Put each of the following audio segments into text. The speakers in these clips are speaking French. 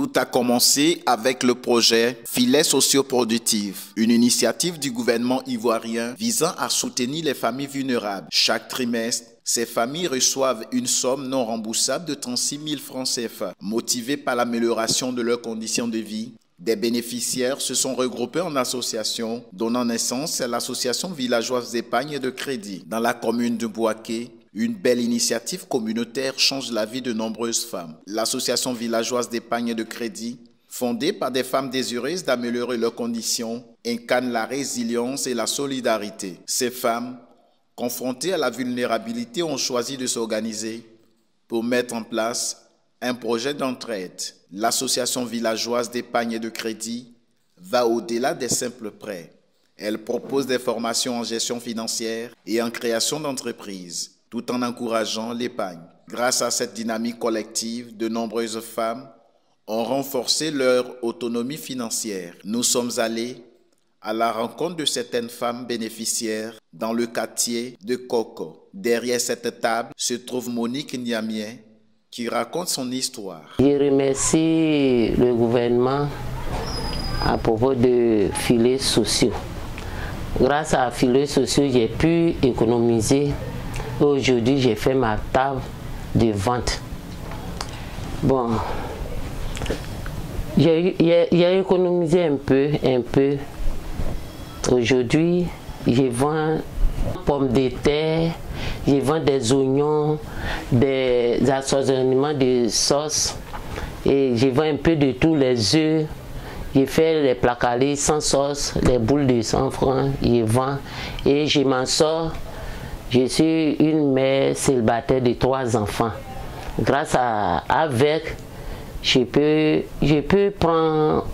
Tout a commencé avec le projet Filets socioproductifs, une initiative du gouvernement ivoirien visant à soutenir les familles vulnérables. Chaque trimestre, ces familles reçoivent une somme non remboursable de 36 000 francs CFA. Motivées par l'amélioration de leurs conditions de vie, des bénéficiaires se sont regroupés en associations, donnant naissance à l'association villageoise d'épargne et de crédit. Dans la commune de Bouaké, une belle initiative communautaire change la vie de nombreuses femmes. L'association villageoise d'épargne et de crédit, fondée par des femmes désireuses d'améliorer leurs conditions, incarne la résilience et la solidarité. Ces femmes, confrontées à la vulnérabilité, ont choisi de s'organiser pour mettre en place un projet d'entraide. L'association villageoise d'épargne et de crédit va au-delà des simples prêts. Elle propose des formations en gestion financière et en création d'entreprises, tout en encourageant l'épargne. Grâce à cette dynamique collective, de nombreuses femmes ont renforcé leur autonomie financière. Nous sommes allés à la rencontre de certaines femmes bénéficiaires dans le quartier de Koko. Derrière cette table se trouve Monique Niamien qui raconte son histoire. Je remercie le gouvernement à propos de filets sociaux. Grâce à filets sociaux, j'ai pu économiser. Aujourd'hui, j'ai fait ma table de vente. Bon, j'ai économisé un peu. Aujourd'hui, je vends pommes de terre, je vends des oignons, des assaisonnements de sauce, et je vends un peu de tous les œufs. Je fais les plats calés sans sauce, les boules de 100 francs, je vends et je m'en sors. Je suis une mère célibataire de 3 enfants. Grâce à avec, je peux prendre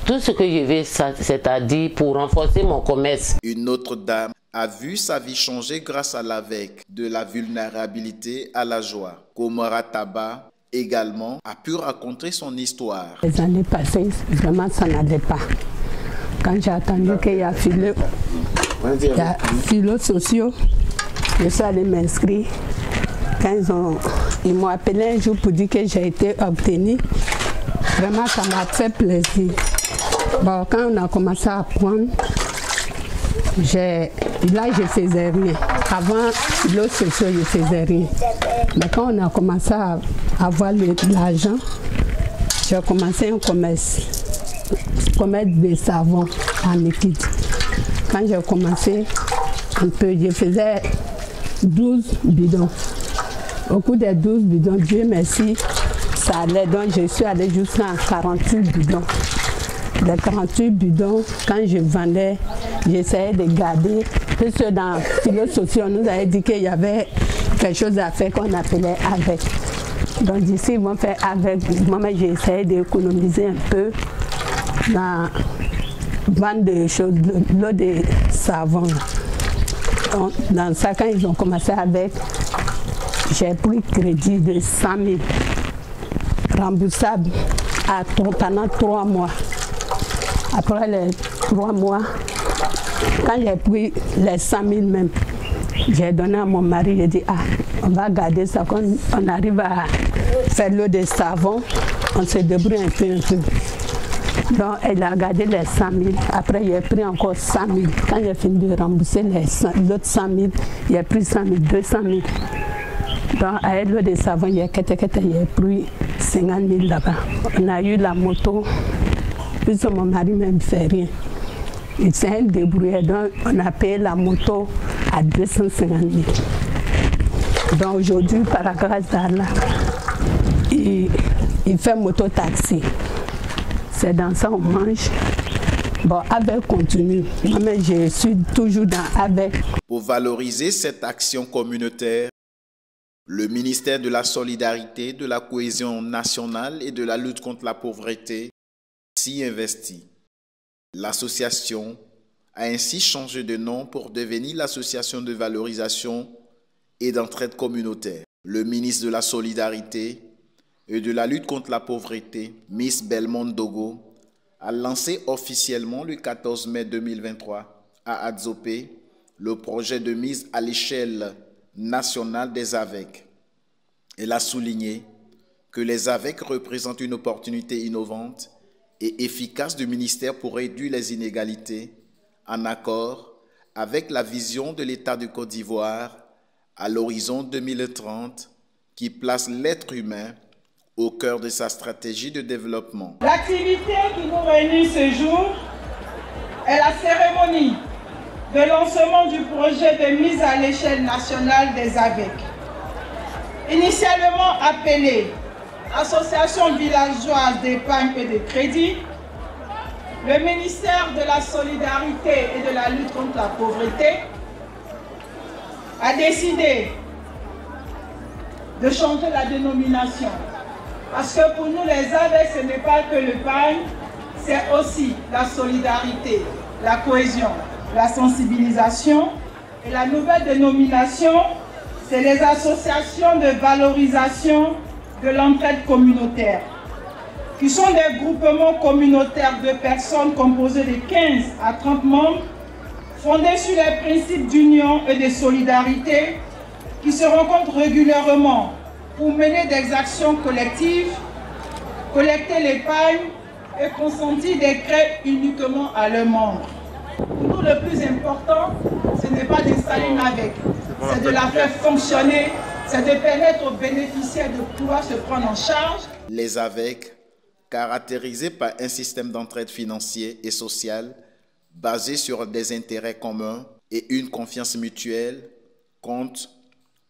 tout ce que je veux, c'est-à-dire pour renforcer mon commerce. Une autre dame a vu sa vie changer grâce à l'AVEC, de la vulnérabilité à la joie. Komara Taba également a pu raconter son histoire. Les années passées, vraiment ça n'allait pas. Quand j'ai attendu qu'il y a filets sociaux, je suis allée m'inscrire. Quand ils m'ont appelé un jour pour dire que j'ai été obtenue, vraiment ça m'a fait plaisir. Bon, quand on a commencé à apprendre, là je faisais rien. Avant filets sociaux, je faisais rien. Mais quand on a commencé à avoir l'argent, j'ai commencé un commerce de savon en liquide. Quand j'ai commencé un peu, je faisais 12 bidons. Au cours des 12 bidons, Dieu merci, ça allait. Donc je suis allée jusqu'à 48 bidons. Les 48 bidons, quand je vendais, j'essayais de garder. Puisque dans filets sociaux, on nous avait dit qu'il y avait quelque chose à faire qu'on appelait avec. Donc d'ici, ils vont faire avec. Moi, j'ai essayé d'économiser un peu dans vendre des choses, l'eau de savon. Donc, dans ça, quand ils ont commencé avec, j'ai pris crédit de 100 000, remboursable pendant 3 mois. Après les 3 mois, quand j'ai pris les 100 000 même, j'ai donné à mon mari, j'ai dit, on va garder ça, quand on arrive à faire l'eau de savon, on se débrouille un peu. Donc, elle a gardé les 100 000. Après, j'ai pris encore 100 000. Quand j'ai fini de rembourser l'autre 100 000, j'ai pris 100 000, 200 000. Donc, avec l'eau de savon, j'ai pris 50 000 là-bas. On a eu la moto, puisque mon mari ne me fait rien. Il s'est débrouillé, donc on a payé la moto à 250 000. Donc, aujourd'hui, par la grâce d'Allah, il fait moto-taxi. C'est dans ça qu'on mange. Bon, avec continue. Moi-même, je suis toujours dans avec. Pour valoriser cette action communautaire, le ministère de la Solidarité, de la Cohésion nationale et de la lutte contre la pauvreté s'y investit. L'association a ainsi changé de nom pour devenir l'association de valorisation et d'entraide communautaire. Le ministre de la Solidarité et de la lutte contre la pauvreté, Miss Belmont Dogo, a lancé officiellement le 14 mai 2023 à Adzopé le projet de mise à l'échelle nationale des AVEC. Elle a souligné que les AVEC représentent une opportunité innovante et efficace du ministère pour réduire les inégalités, en accord avec la vision de l'État de Côte d'Ivoire à l'horizon 2030 qui place l'être humain au cœur de sa stratégie de développement. L'activité qui nous réunit ce jour est la cérémonie de lancement du projet de mise à l'échelle nationale des AVEC. Initialement appelé Association villageoise d'épargne et de crédit, le ministère de la Solidarité et de la lutte contre la pauvreté a décidé de changer la dénomination. Parce que pour nous, les AVEC, ce n'est pas que l'épargne, c'est aussi la solidarité, la cohésion, la sensibilisation. Et la nouvelle dénomination, c'est les associations de valorisation de l'entraide communautaire, qui sont des groupements communautaires de personnes composés de 15 à 30 membres, fondés sur les principes d'union et de solidarité, qui se rencontrent régulièrement pour mener des actions collectives, collecter l'épargne et consentir des prêts uniquement à leurs membres. Pour nous, le plus important, ce n'est pas d'installer une AVEC, c'est de la faire fonctionner, c'est de permettre aux bénéficiaires de pouvoir se prendre en charge. Les AVEC, caractérisés par un système d'entraide financière et sociale basé sur des intérêts communs et une confiance mutuelle, comptent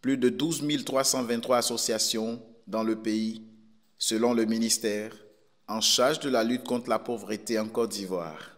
plus de 12 323 associations dans le pays, selon le ministère en charge de la lutte contre la pauvreté en Côte d'Ivoire.